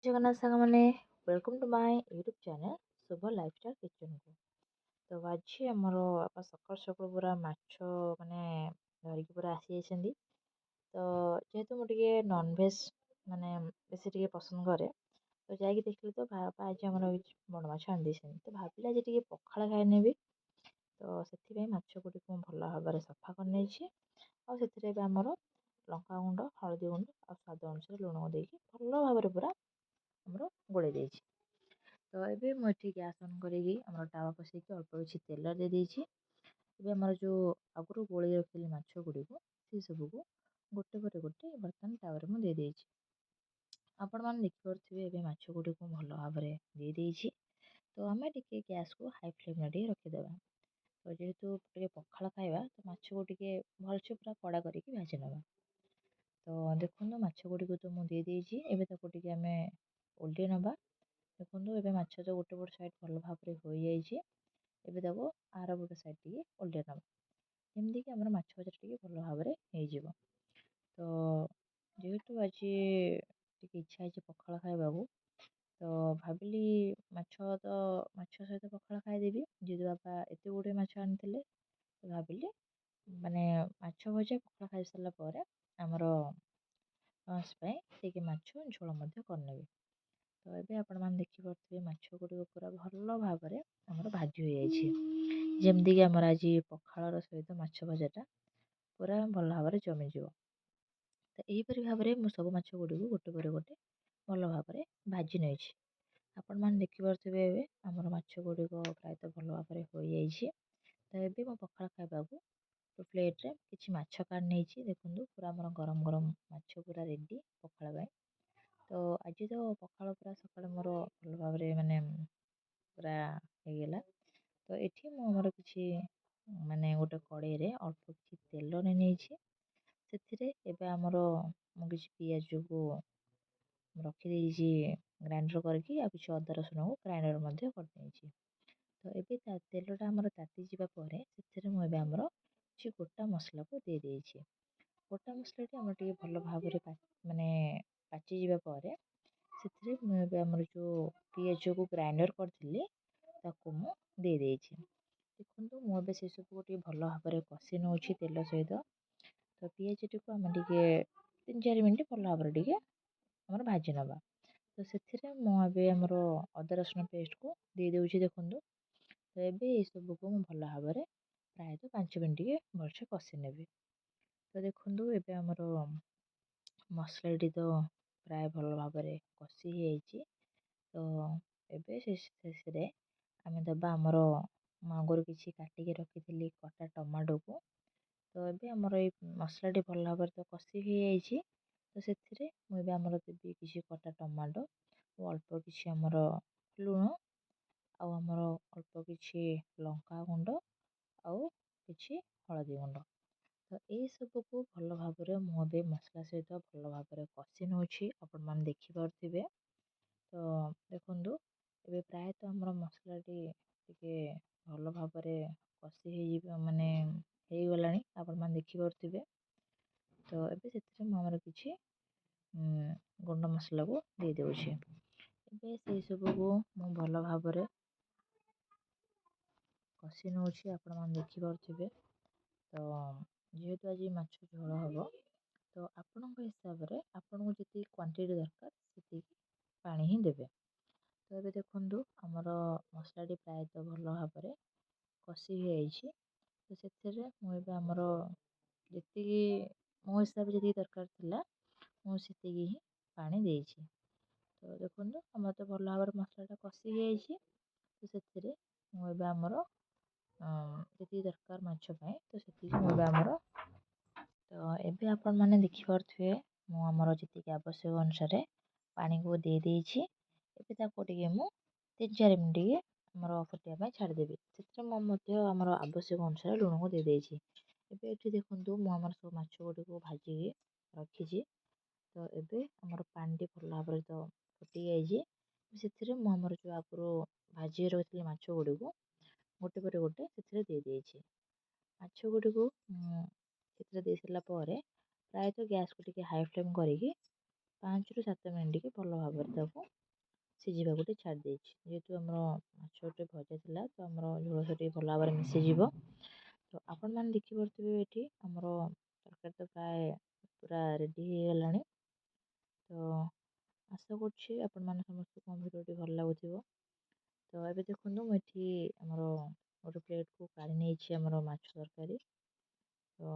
ଜଗନ୍ନାଥ ସାଙ୍ଗମାନେ welcome to my YouTube channel ଶୁଭ lifestyle କିଚେନ୍କୁ। ତ ଆଜି ଆମର ବାପା ସକାଳୁ ସକାଳୁ ପୁରା ମାଛ ଧରିକି ପୁରା ଆସିଯାଇଛନ୍ତି। ତ ଯେହେତୁ ମୁଁ ଟିକେ ନନଭେଜ୍ ବେଶୀ ଟିକେ ପସନ୍ଦ କରେ, ତ ଯାଇକି ଦେଖିଲି ତ ବାପା ଆଜି ଆମର ବଡ଼ ମାଛ ଆଣିଦେଇଛନ୍ତି। ତ ଭାବିଲି ଆଜି ଟିକେ ପଖାଳ ଖାଇ ନେବି, ତ ସେଥିପାଇଁ ମାଛ ଗୁଡ଼ିକୁ ମୁଁ ଭଲ ଭାବରେ ସଫା କରିନେଇଛି। ଆଉ ସେଥିରେ ଏବେ ଆମର ଲଙ୍କାଗୁଣ୍ଡ, ହଳଦୀ ଗୁଣ୍ଡ ଆଉ ସ୍ୱାଦ ଅନୁସାରେ ଲୁଣ ଦେଇକି ଭଲ ଭାବରେ ପୁରା ଆମର ଗୋଳେଇ ଦେଇଛି। ତ ଏବେ ମୁଁ ଏଠି ଗ୍ୟାସ୍ ଅନ୍ କରିକି ଆମର ତାୱା ବସେଇକି ଅଳ୍ପ କିଛି ତେଲ ଦେଇଦେଇଛି। ଏବେ ଆମର ଯେଉଁ ଆଗରୁ ଗୋଳେଇ ରଖିଥିଲି ମାଛ ଗୁଡ଼ିକୁ ସେସବୁକୁ ଗୋଟେ ପରେ ଗୋଟେ ବର୍ତ୍ତମାନ ତାୱାରେ ମୁଁ ଦେଇଦେଇଛି। ଆପଣମାନେ ଦେଖିପାରୁଥିବେ ଏବେ ମାଛ ଗୁଡ଼ିକୁ ଭଲ ଭାବରେ ଦେଇଦେଇଛି। ତ ଆମେ ଟିକେ ଗ୍ୟାସ୍କୁ ହାଇ ଫ୍ଲେମ୍ରେ ଟିକେ ରଖିଦେବା। ତ ଯେହେତୁ ଟିକେ ପଖାଳ ଖାଇବା, ତ ମାଛକୁ ଟିକେ ଭଲସେ ପୁରା କଡ଼ା କରିକି ଭାଜି ନେବା। ତ ଦେଖନ୍ତୁ ମାଛ ଗୁଡ଼ିକୁ ତ ମୁଁ ଦେଇଦେଇଛି। ଏବେ ତାକୁ ଟିକେ ଆମେ ଓଲଟେଇ ନେବା। ଦେଖନ୍ତୁ ଏବେ ମାଛ ତ ଗୋଟେ ପଟ ସାଇଡ଼୍ ଭଲ ଭାବରେ ହୋଇଯାଇଛି। ଏବେ ତାକୁ ଆର ଗୋଟେ ସାଇଡ଼୍ ଟିକେ ଓଲଟେଇ ନେବା, ଯେମିତିକି ଆମର ମାଛ ଭଜା ଟିକେ ଭଲ ଭାବରେ ହେଇଯିବ। ତ ଯେହେତୁ ଆଜି ଟିକେ ଇଚ୍ଛା ହେଇଛି ପଖାଳ ଖାଇବାକୁ, ତ ଭାବିଲି ମାଛ ସହିତ ପଖାଳ ଖାଇଦେବି। ଯେହେତୁ ବାପା ଏତେ ଗୁଡ଼ିଏ ମାଛ ଆଣିଥିଲେ, ତ ଭାବିଲି ମାଛ ଭଜା ପଖାଳ ଖାଇସାରିଲା ପରେ ଆମର ଲଞ୍ଚ ପାଇଁ ଟିକେ ମାଛ ଝୋଳ ମଧ୍ୟ କରିନେବି। ତ ଏବେ ଆପଣମାନେ ଦେଖିପାରୁଥିବେ ମାଛ ଗୁଡ଼ିକ ପୁରା ଭଲ ଭାବରେ ଆମର ଭାଜି ହୋଇଯାଇଛି। ଯେମିତିକି ଆମର ଆଜି ପଖାଳର ସହିତ ମାଛ ଭଜାଟା ପୁରା ଭଲ ଭାବରେ ଜମିଯିବ। ତ ଏହିପରି ଭାବରେ ମୁଁ ସବୁ ମାଛ ଗୁଡ଼ିକୁ ଗୋଟେ ପରେ ଗୋଟେ ଭଲ ଭାବରେ ଭାଜି ନେଇଛି। ଆପଣମାନେ ଦେଖିପାରୁଥିବେ ଏବେ ଆମର ମାଛ ଗୁଡ଼ିକ ପ୍ରାୟତଃ ଭଲ ଭାବରେ ହୋଇଯାଇଛି। ତ ଏବେ ମୁଁ ପଖାଳ ଖାଇବାକୁ ପ୍ଲେଟ୍ରେ କିଛି ମାଛ କାଢ଼ି ନେଇଛି। ଦେଖନ୍ତୁ ପୁରା ଆମର ଗରମ ଗରମ ମାଛ ପୁରା ରେଡ଼ି ପଖାଳ ପାଇଁ। ତ ଆଜି ତ ପଖାଳ ପୁରା ସକାଳେ ମୋର ଭଲ ଭାବରେ ପୁରା ହେଇଗଲା। ତ ଏଠି ମୁଁ ଆମର କିଛି ଗୋଟେ କଡ଼େଇରେ ଅଳ୍ପ କିଛି ତେଲ ନେଇଛି। ସେଥିରେ ଏବେ ମୁଁ କିଛି ପିଆଜକୁ ରଖିଦେଇଛି ଗ୍ରାଇଣ୍ଡର୍ କରିକି, ଆଉ କିଛି ଅଦା ରସୁଣକୁ ଗ୍ରାଇଣ୍ଡର୍ ମଧ୍ୟ କରିଦେଇଛି। ତ ଏବେ ତେଲଟା ଆମର ତାତିଯିବା ପରେ ସେଥିରେ ମୁଁ ଏବେ ଆମର କିଛି ଗୋଟା ମସଲାକୁ ଦେଇଦେଇଛି। ଗୋଟା ମସଲାଟି ଆମର ଟିକେ ଭଲ ଭାବରେ ପାଚିଯିବା ପରେ ସେଥିରେ ମୁଁ ଏବେ ଆମର ଯେଉଁ ପିଆଜକୁ ଗ୍ରାଇଣ୍ଡର୍ କରିଥିଲି ତାକୁ ମୁଁ ଦେଇଦେଇଛି। ଦେଖନ୍ତୁ ମୁଁ ଏବେ ସେସବୁକୁ ଟିକେ ଭଲ ଭାବରେ କଷି ନେଉଛି ତେଲ ସହିତ। ତ ପିଆଜଟିକୁ ଆମେ ଟିକେ 3-4 ମିନିଟ୍ ଭଲ ଭାବରେ ଟିକେ ଆମର ଭାଜି ନେବା। ତ ସେଥିରେ ମୁଁ ଏବେ ଆମର ଅଦା ରସୁଣ ପେଷ୍ଟକୁ ଦେଇଦେଉଛି। ଦେଖନ୍ତୁ, ତ ଏବେ ଏସବୁକୁ ମୁଁ ଭଲ ଭାବରେ ପ୍ରାୟତଃ 5 ମିନିଟ୍ ଟିକେ ଭଲସେ କଷି ନେବି। ତ ଦେଖନ୍ତୁ ଏବେ ଆମର ମସଲାଟି ତ ପ୍ରାୟ ଭଲ ଭାବରେ କଷି ହେଇଯାଇଛି। ତ ଏବେ ଶେଷରେ ଆମେ ଦେବା ଆମର ମୁଁ ଆଗରୁ କିଛି କାଟିକି ରଖିଥିଲି କଟା ଟମାଟୋକୁ। ତ ଏବେ ଆମର ଏଇ ମସଲାଟି ଭଲ ଭାବରେ ତ କଷି ହେଇଯାଇଛି। ତ ସେଥିରେ ମୁଁ ଏବେ ଆମର ଦେବି କିଛି କଟା ଟମାଟୋ ଓ ଅଳ୍ପ କିଛି ଆମର ଲୁଣ, ଆଉ ଆମର ଅଳ୍ପ କିଛି ଲଙ୍କାଗୁଣ୍ଡ ଆଉ କିଛି ହଳଦୀ ଗୁଣ୍ଡ। ତ ଏଇସବୁକୁ ଭଲ ଭାବରେ ମୁଁ ଏବେ ମସଲା ସହିତ ଭଲ ଭାବରେ କଷି ନେଉଛି। ଆପଣମାନେ ଦେଖିପାରୁଥିବେ। ତ ଦେଖନ୍ତୁ ଏବେ ପ୍ରାୟତଃ ଆମର ମସଲାଟି ଟିକେ ଭଲ ଭାବରେ କଷି ହେଇଗଲାଣି, ଆପଣମାନେ ଦେଖିପାରୁଥିବେ। ତ ଏବେ ସେଥିରେ ମୁଁ ଆମର କିଛି ଗୁଣ୍ଡ ମସଲାକୁ ଦେଇଦେଉଛି। ଏବେ ସେଇସବୁକୁ ମୁଁ ଭଲ ଭାବରେ କଷି ନେଉଛି, ଆପଣମାନେ ଦେଖିପାରୁଥିବେ। ତ ଯେହେତୁ ଆଜି ମାଛ ଝୋଳ ହେବ, ତ ଆପଣଙ୍କ ହିସାବରେ ଆପଣଙ୍କୁ ଯେତିକି କ୍ୱାଣ୍ଟିଟି ଦରକାର ସେତିକି ପାଣି ହିଁ ଦେବେ। ତ ଏବେ ଦେଖନ୍ତୁ ଆମର ମସଲାଟି ପ୍ରାୟତଃ ଭଲ ଭାବରେ କଷି ହେଇଯାଇଛି। ତ ସେଥିରେ ମୁଁ ଏବେ ଆମର ଯେତିକି ମୋ ହିସାବରେ ଯେତିକି ଦରକାର ଥିଲା, ମୁଁ ସେତିକି ହିଁ ପାଣି ଦେଇଛି। ତ ଦେଖନ୍ତୁ ଆମର ତ ଭଲ ଭାବରେ ମସଲାଟା କଷି ହେଇଯାଇଛି। ତ ସେଥିରେ ମୁଁ ଏବେ ଆମର ଯେତିକି ଦରକାର ମାଛ ପାଇଁ, ତ ସେତିକି ମୁଁ ଏବେ ଆପଣମାନେ ଦେଖିପାରୁଥିବେ ମୁଁ ଆମର ଯେତିକି ଆବଶ୍ୟକ ଅନୁସାରେ ପାଣିକୁ ଦେଇଦେଇଛି। ଏବେ ତାକୁ ଟିକେ ମୁଁ 3-4 ମିନିଟ୍ ଆମର ଫୁଟିବା ପାଇଁ ଛାଡ଼ିଦେବି। ସେଥିରେ ମୁଁ ମଧ୍ୟ ଆମର ଆବଶ୍ୟକ ଅନୁସାରେ ଲୁଣକୁ ଦେଇଦେଇଛି। ଏବେ ଏଠି ଦେଖନ୍ତୁ ମୁଁ ଆମର ସବୁ ମାଛ ଗୁଡ଼ିକୁ ଭାଜିକି ରଖିଛି। ତ ଏବେ ଆମର ପାଣିଟି ଭଲ ଭାବରେ ତ ଫୁଟିଯାଇଛି। ସେଥିରେ ମୁଁ ଆମର ଯେଉଁ ଆଗରୁ ଭାଜିକି ରଖିଥିଲି ମାଛ ଗୁଡ଼ିକୁ ଗୋଟେ ପରେ ଗୋଟେ ସେଥିରେ ଦେଇଦେଇଛି। ମାଛ ଗୁଡ଼ିକୁ ସେଥିରେ ଦେଇ ସାରିଲା ପରେ ପ୍ରାୟତଃ ଗ୍ୟାସ୍କୁ ଟିକେ ହାଇ ଫ୍ଲେମ୍ କରିକି 5ରୁ 7 ମିନିଟ୍ ଟିକେ ଭଲ ଭାବରେ ତାକୁ ସିଝିବାକୁ ଟିକେ ଛାଡ଼ି ଦେଇଛି। ଯେହେତୁ ଆମର ମାଛ ଗୋଟେ ଭଜା ଥିଲା ତ ଆମର ଝୋଳ ଟିକେ ଭଲ ଭାବରେ ମିଶିଯିବ। ତ ଆପଣମାନେ ଦେଖିପାରୁଥିବେ ଏଠି ଆମର ତରକାରୀ ତ ପ୍ରାୟ ପୁରା ରେଡ଼ି ହେଇଗଲାଣି। ତ ଆଶା କରୁଛି ଆପଣମାନେ ସମସ୍ତଙ୍କୁ ମୋ ଭିଡ଼ିଓଟି ଭଲ ଲାଗୁଥିବ। ତ ଏବେ ଦେଖନ୍ତୁ ମୁଁ ଏଠି ଆମର ଗୋଟେ ପ୍ଲେଟ୍‌କୁ କାଢ଼ି ନେଇଛି ଆମର ମାଛ ତରକାରୀ। ତ